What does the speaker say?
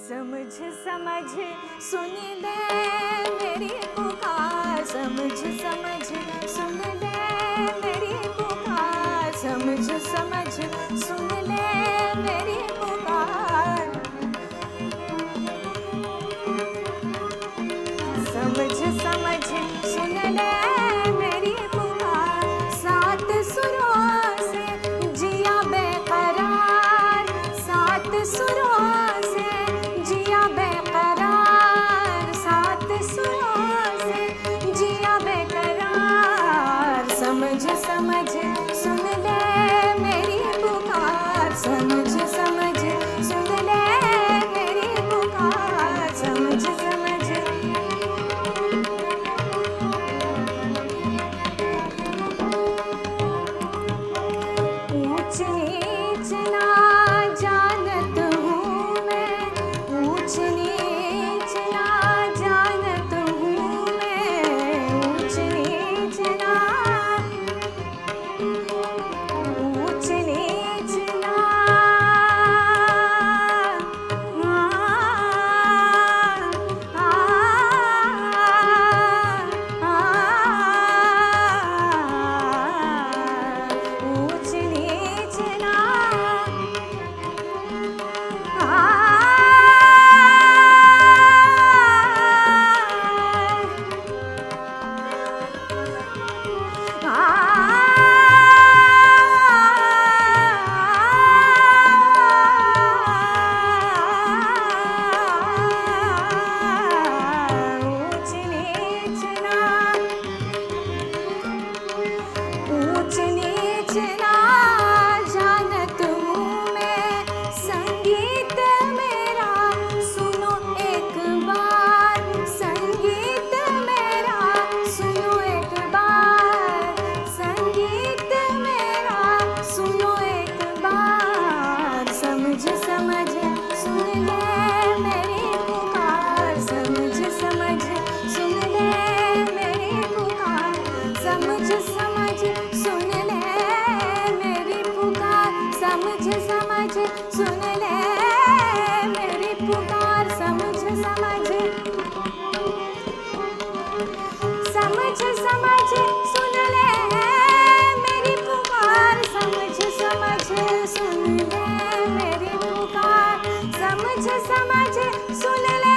समझ समझ सुन ले मेरी पुकार, समझ समझ सुन ले मेरी पुकार, समझ समझ सुन ले मेरी पुकार, समझ समझ सुन ले मेरी पुकार। सात सुरों से जिया बेकरार, सात सुरों से जिया बेकरार, सात सुरों से जिया बेकरार। समझ समझ सुन ले मेरी पुकार, समझ समझ सुन ले मेरी पुकार, समझ समझ। ऊंच नीच ना जानत हूँ मैं, ऊंच नीच ना जानत हूँ मैं, ऊंच नीच ना, ऊंच नीच ना, ऊंच नीच ना, ऊंच नीच ना, ऊंच नीच ना जानत हूँ मैं। संगीत मेरा सुनो एक बार, संगीत मेरा सुनो एक बार, संगीत मेरा सुनो एक बार। समझ समझ सुन ले मेरी पुकार, समझ समझ सुन ले मेरी पुकार, समझ समझ सुन ले मेरी पुकार, समझ समझ सुन ले मेरी पुकार, समझ समझ, समझ समझ सुन ले मेरी पुकार, समझ समझ सुन ले मेरी पुकार, समझ समझ सुन ले